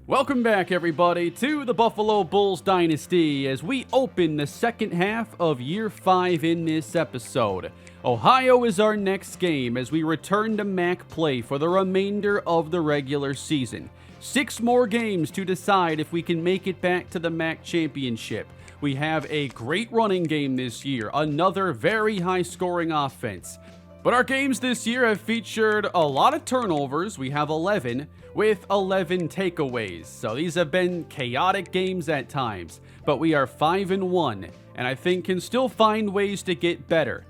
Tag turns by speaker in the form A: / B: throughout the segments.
A: Welcome back, everybody, to the Buffalo Bulls Dynasty as we open the second half of Year 5 in this episode. Ohio is our next game as we return to MAC play for the remainder of the regular season. 6 more games to decide if we can make it back to the MAC championship. We have a great running game this year, another very high-scoring offense. But our games this year have featured a lot of turnovers. We have 11 with 11 takeaways. So these have been chaotic games at times, but we are 5-1 and I think can still find ways to get better.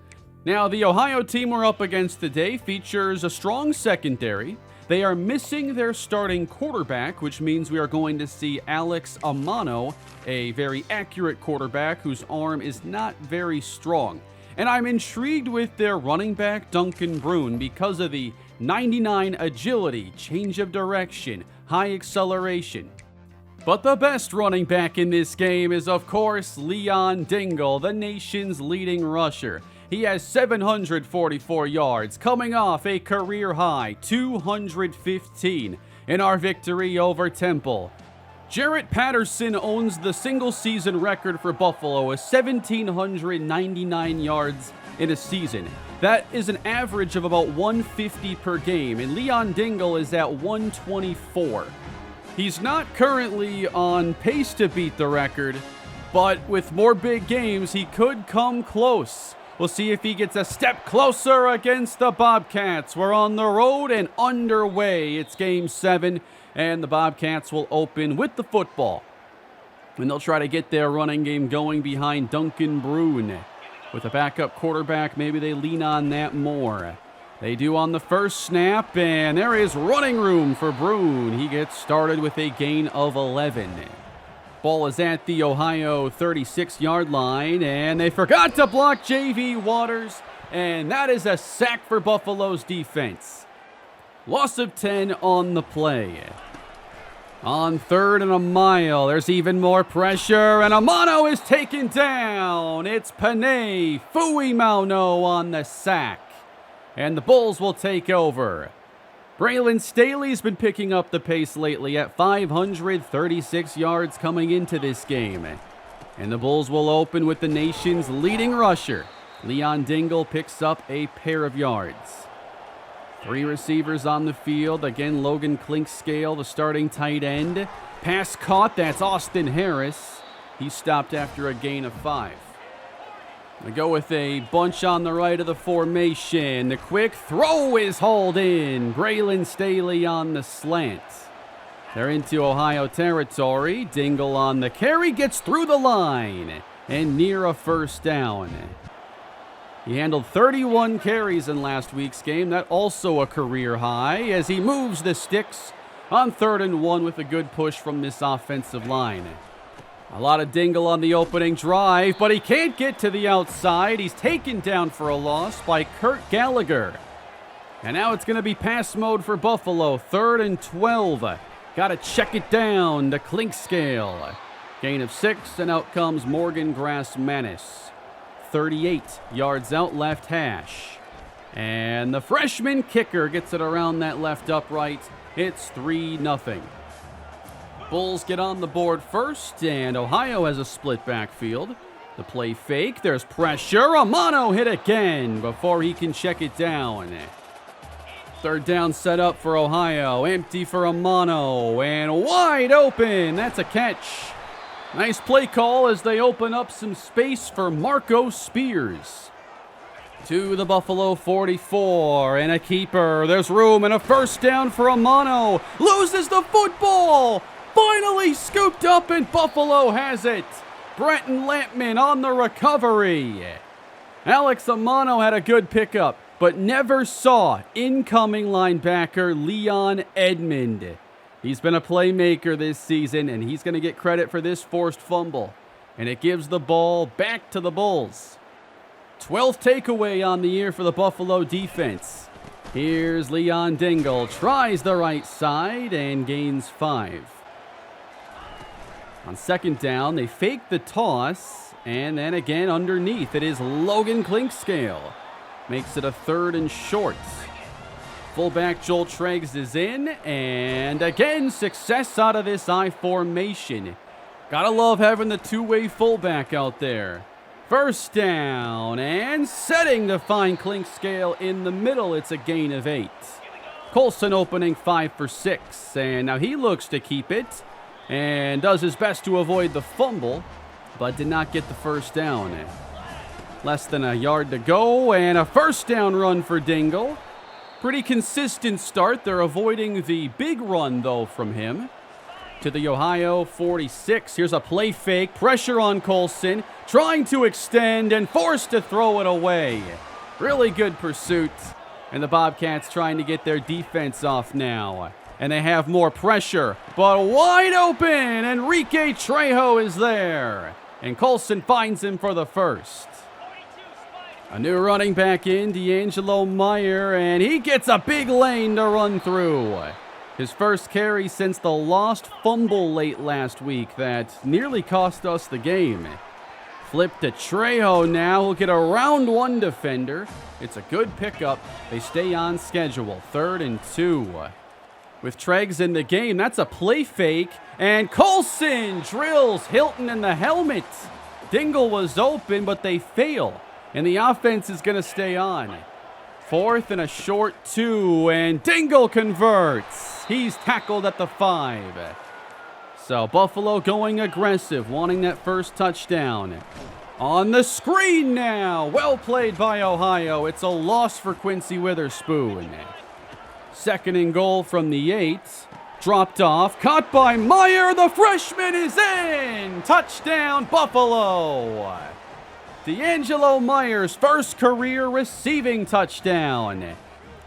A: Now, the Ohio team we're up against today features a strong secondary. They are missing their starting quarterback, which means we are going to see Alex Amano, a very accurate quarterback whose arm is not very strong. And I'm intrigued with their running back, Duncan Brune, because of the 99 agility, change of direction, high acceleration. But the best running back in this game is, of course, Leon Dingle, the nation's leading rusher. He has 744 yards, coming off a career-high 215 in our victory over Temple. Jarrett Patterson owns the single-season record for Buffalo with 1,799 yards in a season. That is an average of about 150 per game, and Leon Dingle is at 124. He's not currently on pace to beat the record, but with more big games, he could come close. We'll see if he gets a step closer against the Bobcats. We're on the road and underway. It's Game 7. And the Bobcats will open with the football. And they'll try to get their running game going behind Duncan Brune. With a backup quarterback, maybe they lean on that more. They do on the first snap, and there is running room for Brune. He gets started with a gain of 11. Ball is at the Ohio 36-yard line, and they forgot to block J.V. Waters, and that is a sack for Buffalo's defense. Loss of 10 on the play. On 3rd and a mile, there's even more pressure, and Amano is taken down. It's Panay Fuimauno on the sack, and the Bulls will take over. Braylon Staley's been picking up the pace lately at 536 yards coming into this game. And the Bulls will open with the nation's leading rusher. Leon Dingle picks up a pair of yards. 3 receivers on the field. Again, Logan Clinkscale, the starting tight end. Pass caught. That's Austin Harris. He stopped after a gain of 5. They go with a bunch on the right of the formation. The quick throw is hauled in. Braylon Staley on the slant. They're into Ohio territory. Dingle on the carry. Gets through the line. And near a first down. He handled 31 carries in last week's game. That also a career high as he moves the sticks on 3rd and 1 with a good push from this offensive line. A lot of Dingle on the opening drive, but he can't get to the outside. He's taken down for a loss by Kurt Gallagher. And now it's going to be pass mode for Buffalo. 3rd and 12. Got to check it down to Clinkscale. Gain of 6, and out comes Morgan Grass-Manis. 38 yards out left hash. And the freshman kicker gets it around that left upright. It's 3-0. Bulls get on the board first, and Ohio has a split backfield. The play fake. There's pressure. Amano hit again before he can check it down. 3rd down set up for Ohio. Empty for Amano. And wide open. That's a catch. Nice play call as they open up some space for Marco Spears. To the Buffalo 44, and a keeper. There's room and a first down for Amano. Loses the football. Finally scooped up, and Buffalo has it. Brenton Lampman on the recovery. Alex Amano had a good pickup, but never saw incoming linebacker Leon Edmond. He's been a playmaker this season, and he's going to get credit for this forced fumble. And it gives the ball back to the Bulls. 12th takeaway on the year for the Buffalo defense. Here's Leon Dingle. Tries the right side and gains 5. On 2nd down, they fake the toss. And then again underneath, it is Logan Clinkscale. Makes it a 3rd and short. Fullback Joel Treggs is in, and again, success out of this I formation. Gotta love having the two-way fullback out there. First down, and setting the fine clink scale in the middle. It's a gain of 8. Colson opening 5 for 6, and now he looks to keep it and does his best to avoid the fumble, but did not get the first down. Less than a yard to go, and a first down run for Dingle. Pretty consistent start. They're avoiding the big run, though, from him. To the Ohio 46. Here's a play fake. Pressure on Colson. Trying to extend and forced to throw it away. Really good pursuit. And the Bobcats trying to get their defense off now. And they have more pressure. But wide open. Enrique Trejo is there. And Colson finds him for the first. A new running back in, D'Angelo Meyer. And he gets a big lane to run through. His first carry since the lost fumble late last week that nearly cost us the game. Flip to Trejo now. He'll get a round one defender. It's a good pickup. They stay on schedule. 3rd and 2. With Treggs in the game, that's a play fake. And Colson drills Hilton in the helmet. Dingle was open, but they fail. And the offense is going to stay on. 4th and a short 2, and Dingle converts. He's tackled at the 5. So Buffalo going aggressive, wanting that first touchdown. On the screen now. Well played by Ohio. It's a loss for Quincy Witherspoon. 2nd and goal from the 8. Dropped off, caught by Meyer. The freshman is in. Touchdown, Buffalo. D'Angelo Meyer's first career receiving touchdown.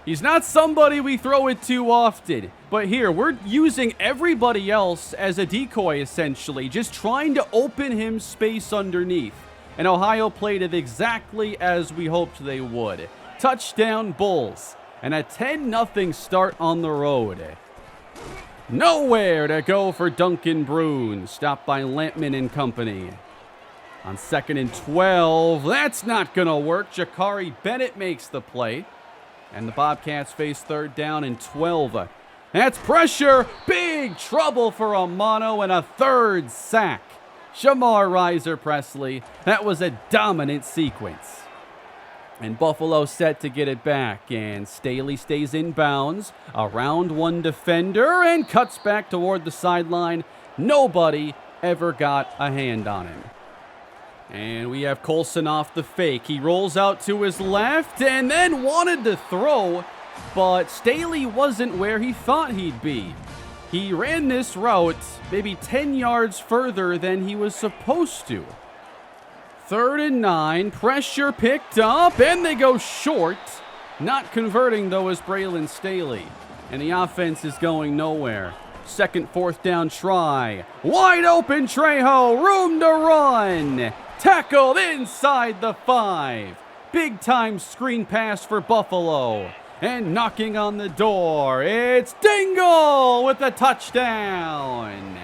A: He's not somebody we throw it to often, but here we're using everybody else as a decoy essentially, just trying to open him space underneath. And Ohio played it exactly as we hoped they would. Touchdown Bulls, and a 10-0 start on the road. Nowhere to go for Duncan Brune, stopped by Lampman and company. On 2nd and 12, that's not going to work. Jakari Bennett makes the play. And the Bobcats face 3rd down and 12. That's pressure. Big trouble for a mono and a 3rd sack. Shamar Riser Presley. That was a dominant sequence. And Buffalo set to get it back. And Staley stays in bounds. A round one defender and cuts back toward the sideline. Nobody ever got a hand on him. And we have Colson off the fake. He rolls out to his left and then wanted to throw, but Staley wasn't where he thought he'd be. He ran this route maybe 10 yards further than he was supposed to. 3rd and 9, pressure picked up, and they go short. Not converting, though, is Braylon Staley. And the offense is going nowhere. 2nd, 4th down try. Wide open Trejo, room to run. Tackled inside the 5. Big time screen pass for Buffalo. And knocking on the door, it's Dingle with a touchdown.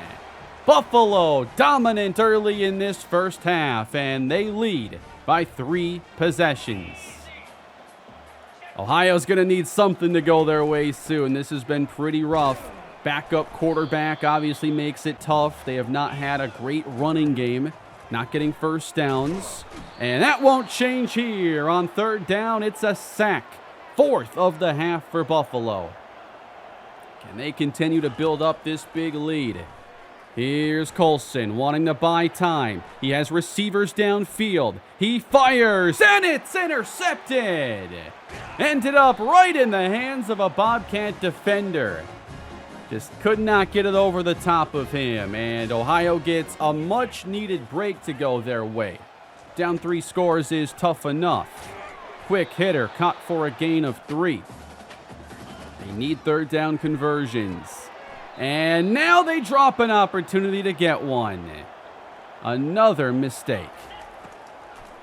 A: Buffalo dominant early in this first half, and they lead by 3 possessions. Ohio's going to need something to go their way soon. This has been pretty rough. Backup quarterback obviously makes it tough. They have not had a great running game. Not getting first downs. And that won't change here. On 3rd down, it's a sack. 4th of the half for Buffalo. Can they continue to build up this big lead? Here's Colson wanting to buy time. He has receivers downfield. He fires, and it's intercepted. Ended up right in the hands of a Bobcat defender. Just could not get it over the top of him, and Ohio gets a much-needed break to go their way. Down 3 scores is tough enough. Quick hitter caught for a gain of 3. They need 3rd down conversions. And now they drop an opportunity to get one. Another mistake.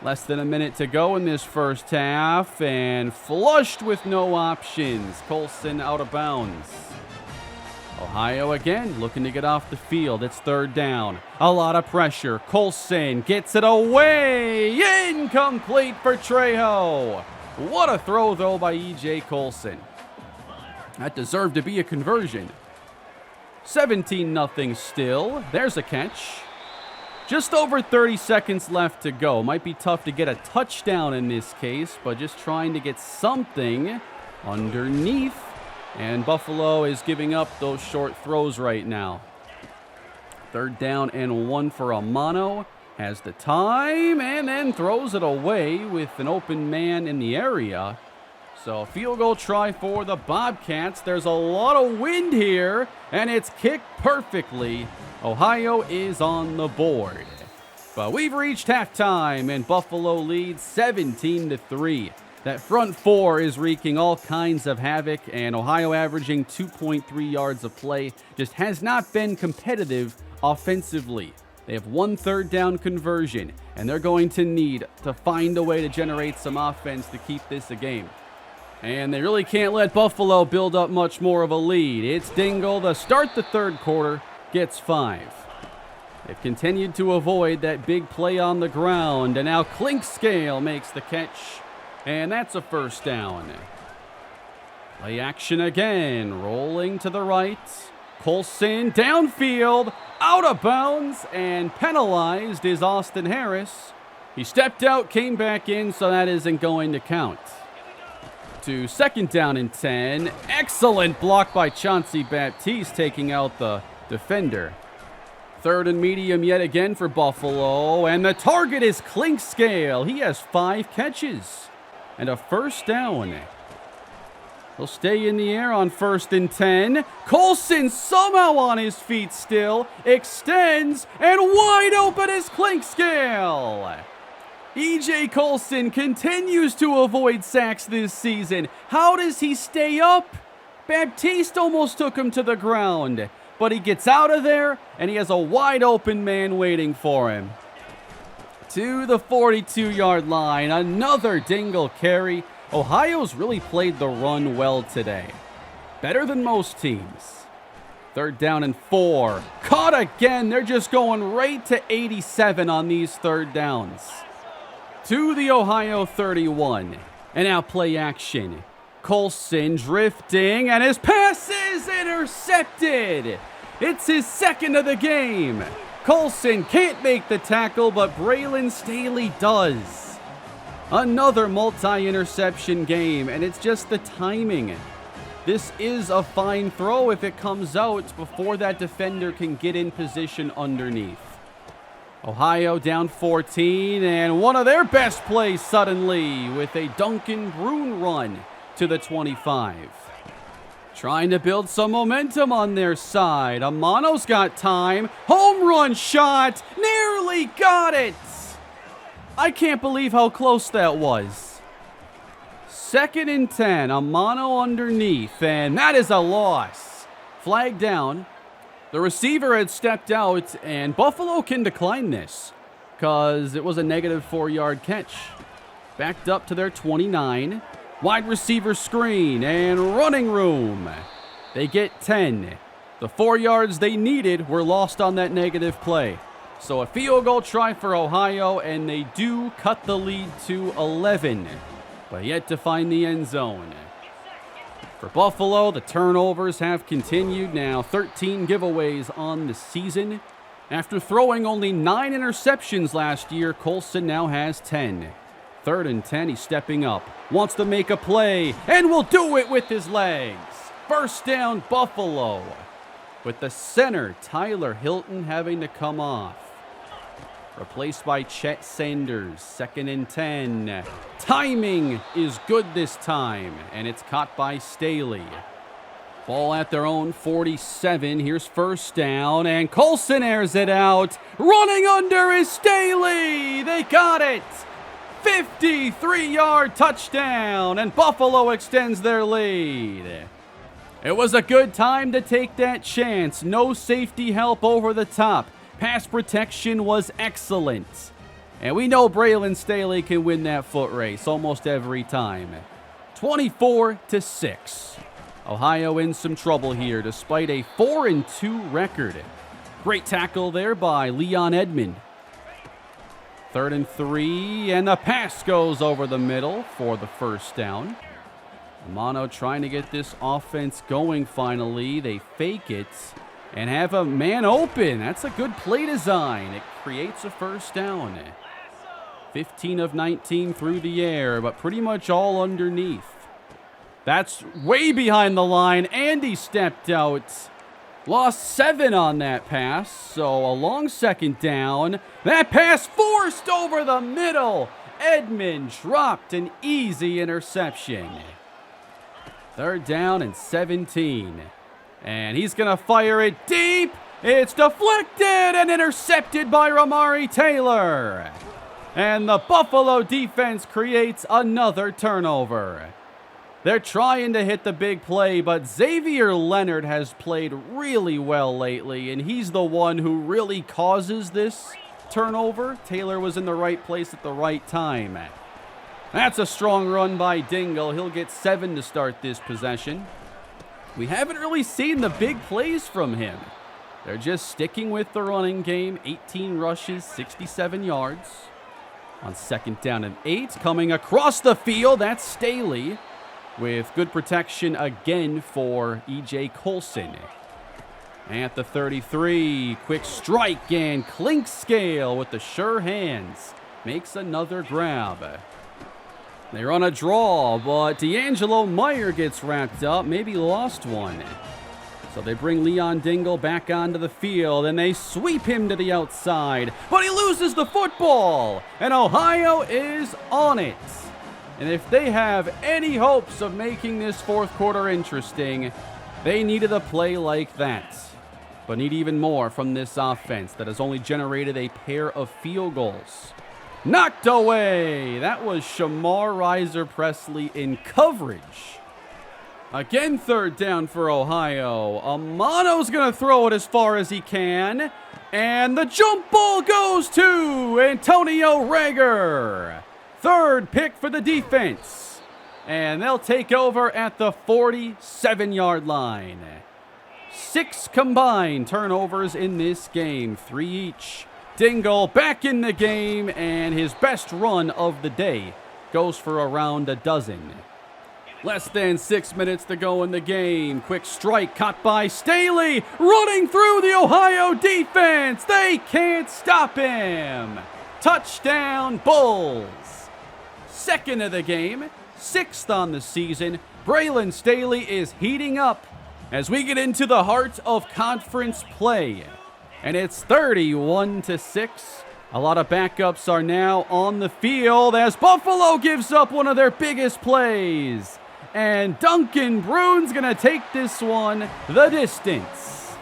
A: Less than a minute to go in this first half, and flushed with no options. Colson out of bounds. Ohio again looking to get off the field. It's 3rd down. A lot of pressure. Colson gets it away. Incomplete for Trejo. What a throw, though, by E.J. Colson. That deserved to be a conversion. 17-0 still. There's a catch. Just over 30 seconds left to go. Might be tough to get a touchdown in this case, but just trying to get something underneath. And Buffalo is giving up those short throws right now. 3rd down and 1 for Amano. Has the time and then throws it away with an open man in the area. So field goal try for the Bobcats. There's a lot of wind here, and it's kicked perfectly. Ohio is on the board. But we've reached halftime, and Buffalo leads 17-3. That front four is wreaking all kinds of havoc, and Ohio averaging 2.3 yards a play just has not been competitive offensively. They have 1 3rd down conversion, and they're going to need to find a way to generate some offense to keep this a game. And they really can't let Buffalo build up much more of a lead. It's Dingle to start the 3rd quarter, gets 5. They've continued to avoid that big play on the ground, and now Clinkscale makes the catch, and that's a 1st down. Play action again, rolling to the right. Colson downfield, out of bounds, and penalized is Austin Harris. He stepped out, came back in, so that isn't going to count. To 2nd down and 10. Excellent block by Chauncey Baptiste, taking out the defender. 3rd and medium yet again for Buffalo, and the target is Clinkscale. He has 5 catches and a 1st down. He'll stay in the air on 1st and 10. Colson somehow on his feet still, extends, and wide open is Clinkscale. E.J. Colson continues to avoid sacks this season. How does he stay up? Baptiste almost took him to the ground, but he gets out of there, and he has a wide open man waiting for him. To the 42-yard line, another Dingle carry. Ohio's really played the run well today. Better than most teams. 3rd down and 4. Caught again. They're just going right to 87 on these 3rd downs. To the Ohio 31. And now play action. Colson drifting, and his pass is intercepted. It's his 2nd of the game. Colson can't make the tackle, but Braylon Staley does. Another multi-interception game, and it's just the timing. This is a fine throw if it comes out before that defender can get in position underneath. Ohio down 14, and one of their best plays suddenly with a Duncan Brune run to the 25. Trying to build some momentum on their side. Amano's got time. Home run shot. Nearly got it. I can't believe how close that was. 2nd and 10. Amano underneath, and that is a loss. Flag down. The receiver had stepped out, and Buffalo can decline this because it was a negative 4-yard catch. Backed up to their 29. Wide receiver screen and running room. They get 10. The 4 yards they needed were lost on that negative play. So a field goal try for Ohio, and they do cut the lead to 11, but yet to find the end zone. For Buffalo, the turnovers have continued now. 13 giveaways on the season. After throwing only 9 interceptions last year, Colson now has 10. 3rd and 10, he's stepping up. Wants to make a play, and will do it with his legs. 1st down, Buffalo. With the center, Tyler Hilton, having to come off. Replaced by Chet Sanders. 2nd and 10. Timing is good this time, and it's caught by Staley. Ball at their own 47. Here's 1st down, and Colson airs it out. Running under is Staley. They got it. 53-yard touchdown, and Buffalo extends their lead. It was a good time to take that chance. No safety help over the top. Pass protection was excellent. And we know Braylon Staley can win that foot race almost every time. 24-6. Ohio in some trouble here despite a 4-2 record. Great tackle there by Leon Edmond. 3rd and 3, and the pass goes over the middle for the 1st down. Amano trying to get this offense going finally. They fake it and have a man open. That's a good play design. It creates a first down. 15 of 19 through the air, but pretty much all underneath. That's way behind the line. Andy stepped out. Lost 7 on that pass, so a long second down. That pass forced over the middle. Edmond dropped an easy interception. 3rd down and 17. And he's going to fire it deep. It's deflected and intercepted by Ramari Taylor. And the Buffalo defense creates another turnover. They're trying to hit the big play, but Xavier Leonard has played really well lately, and he's the one who really causes this turnover. Taylor was in the right place at the right time. That's a strong run by Dingle. He'll get 7 to start this possession. We haven't really seen the big plays from him. They're just sticking with the running game. 18 rushes, 67 yards. On 2nd down and 8, coming across the field, that's Staley, with good protection again for E.J. Colson. At the 33, quick strike, and Clinkscale with the sure hands makes another grab. They run a draw, but D'Angelo Meyer gets wrapped up, maybe lost one. So they bring Leon Dingle back onto the field, and they sweep him to the outside, but he loses the football, and Ohio is on it. And if they have any hopes of making this 4th quarter interesting, they needed a play like that. But need even more from this offense that has only generated a pair of field goals. Knocked away! That was Shamar Riser Presley in coverage. Again, 3rd down for Ohio. Amano's going to throw it as far as he can. And the jump ball goes to Antonio Reagor. 3rd pick for the defense. And they'll take over at the 47-yard line. 6 combined turnovers in this game, 3 each. Dingle back in the game, and his best run of the day goes for around a dozen. Less than 6 minutes to go in the game. Quick strike caught by Staley, running through the Ohio defense. They can't stop him. Touchdown, Bulls. 2nd of the game, 6th on the season. Braylon Staley is heating up as we get into the heart of conference play. And it's 31-6. A lot of backups are now on the field as Buffalo gives up one of their biggest plays. And Duncan Brune's going to take this one the distance.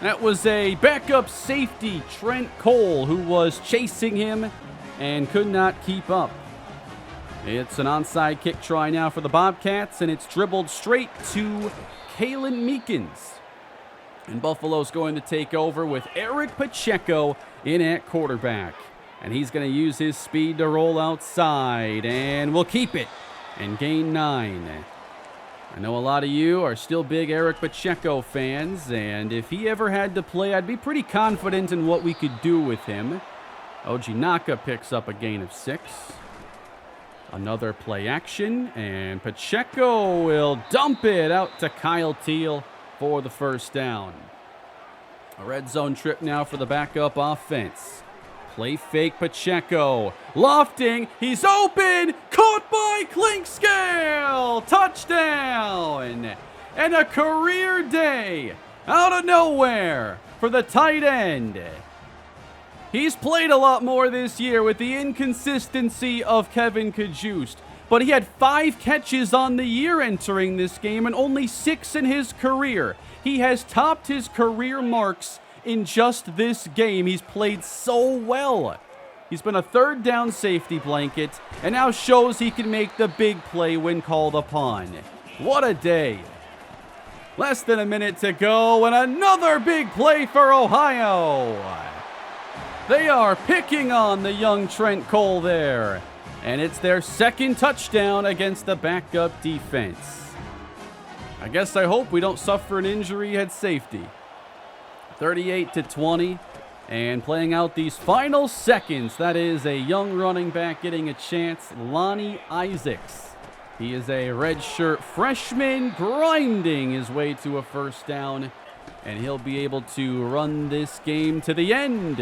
A: That was a backup safety, Trent Cole, who was chasing him and could not keep up. It's an onside kick try now for the Bobcats, and it's dribbled straight to Kalen Meekins. And Buffalo's going to take over with Eric Pacheco in at quarterback. And he's going to use his speed to roll outside, and will keep it and gain 9. I know a lot of you are still big Eric Pacheco fans, and if he ever had to play, I'd be pretty confident in what we could do with him. Ojinaka picks up a gain of 6. Another play action, and Pacheco will dump it out to Kyle Teal for the first down. A red zone trip now for the backup offense. Play fake Pacheco. Lofting. He's open. Caught by Clinkscale. Touchdown. And a career day out of nowhere for the tight end. He's played a lot more this year with the inconsistency of Kevin Kajust. But he had 5 catches on the year entering this game and only 6 in his career. He has topped his career marks in just this game. He's played so well. He's been a 3rd down safety blanket and now shows he can make the big play when called upon. What a day. Less than a minute to go and another big play for Ohio. They are picking on the young Trent Cole there. And it's their 2nd touchdown against the backup defense. I guess I hope we don't suffer an injury at safety. 38-20. And playing out these final seconds, that is a young running back getting a chance, Lonnie Isaacs. He is a redshirt freshman grinding his way to a first down, and he'll be able to run this game to the end.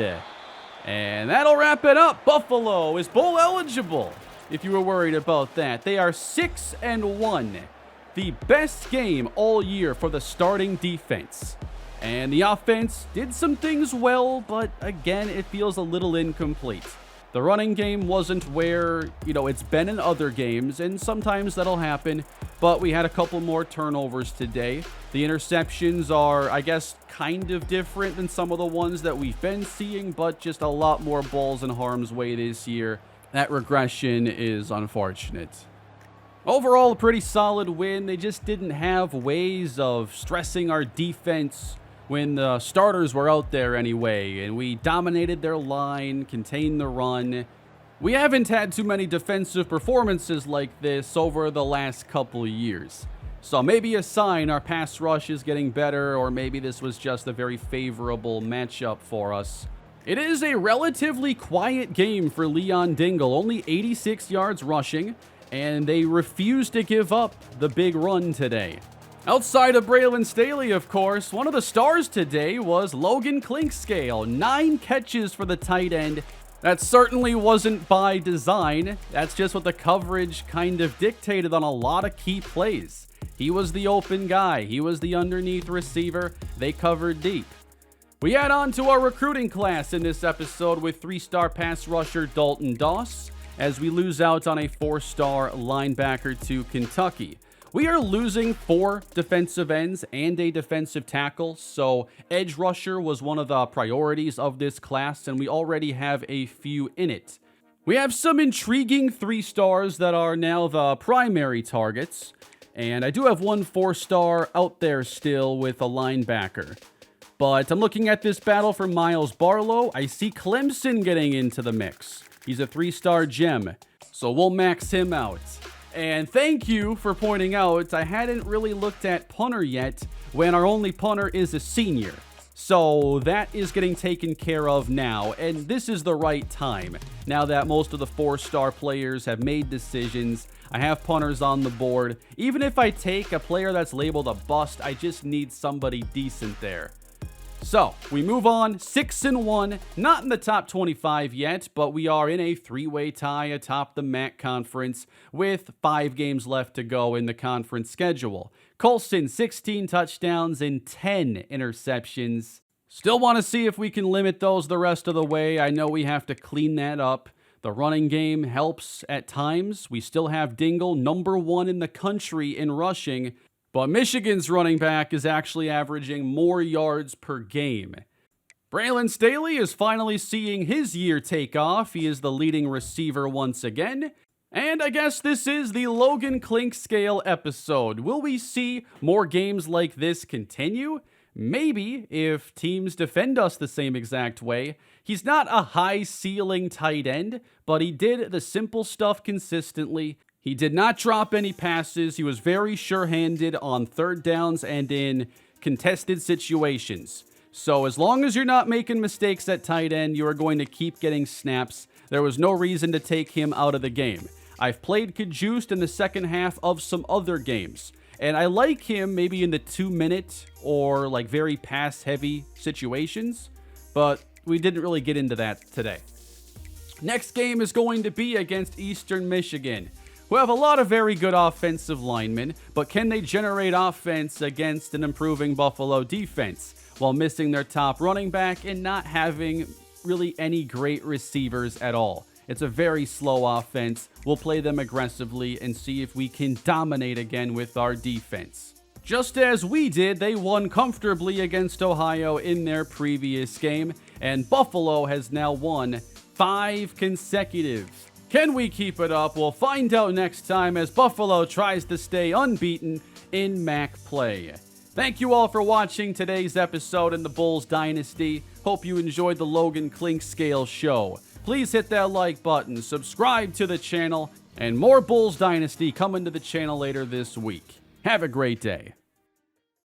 A: And that'll wrap it up. Buffalo is bowl eligible, if you were worried about that. They are 6-1. The best game all year for the starting defense. And the offense did some things well, but again, it feels a little incomplete. The running game wasn't where, it's been in other games, and sometimes that'll happen, but we had a couple more turnovers today. The interceptions are, I guess, kind of different than some of the ones that we've been seeing, but just a lot more balls in harm's way this year. That regression is unfortunate. Overall, a pretty solid win. They just didn't have ways of stressing our defense when the starters were out there anyway, and we dominated their line, contained the run. We haven't had too many defensive performances like this over the last couple years. So maybe a sign our pass rush is getting better, or maybe this was just a very favorable matchup for us. It is a relatively quiet game for Leon Dingle, only 86 yards rushing, and they refuse to give up the big run today. Outside of Braylon Staley, of course, one of the stars today was Logan Clinkscale. 9 catches for the tight end. That certainly wasn't by design. That's just what the coverage kind of dictated on a lot of key plays. He was the open guy. He was the underneath receiver. They covered deep. We add on to our recruiting class in this episode with 3-star pass rusher Dalton Doss, as we lose out on a 4-star linebacker to Kentucky. We are losing 4 defensive ends and a defensive tackle, so edge rusher was one of the priorities of this class, and we already have a few in it. We have some intriguing 3-stars that are now the primary targets, and I do have one 4-star out there still with a linebacker. But I'm looking at this battle for Miles Barlow. I see Clemson getting into the mix. He's a 3-star gem, so we'll max him out. And thank you for pointing out I hadn't really looked at punter yet when our only punter is a senior. So that is getting taken care of now, and this is the right time. Now that most of the 4-star players have made decisions, I have punters on the board. Even if I take a player that's labeled a bust, I just need somebody decent there. So, we move on, 6-1, not in the top 25 yet, but we are in a 3-way tie atop the MAC conference with 5 games left to go in the conference schedule. Colson, 16 touchdowns and 10 interceptions. Still want to see if we can limit those the rest of the way. I know we have to clean that up. The running game helps at times. We still have Dingle, number 1 in the country in rushing. But Michigan's running back is actually averaging more yards per game. Braylon Staley is finally seeing his year take off. He is the leading receiver once again. And I guess this is the Logan Clinkscale episode. Will we see more games like this continue? Maybe, if teams defend us the same exact way. He's not a high-ceiling tight end, but he did the simple stuff consistently. He did not drop any passes. He was very sure-handed on third downs and in contested situations. So as long as you're not making mistakes at tight end, you are going to keep getting snaps. There was no reason to take him out of the game. I've played Cajuiced in the second half of some other games, and I like him maybe in the 2-minute or like very pass-heavy situations, but we didn't really get into that today. Next game is going to be against Eastern Michigan, who have a lot of very good offensive linemen, but can they generate offense against an improving Buffalo defense while missing their top running back and not having really any great receivers at all? It's a very slow offense. We'll play them aggressively and see if we can dominate again with our defense. Just as we did, they won comfortably against Ohio in their previous game, and Buffalo has now won 5 consecutive. Can we keep it up? We'll find out next time as Buffalo tries to stay unbeaten in MAC play. Thank you all for watching today's episode in the Bulls Dynasty. Hope you enjoyed the Logan Clinkscale show. Please hit that like button, subscribe to the channel, and more Bulls Dynasty coming to the channel later this week. Have a great day.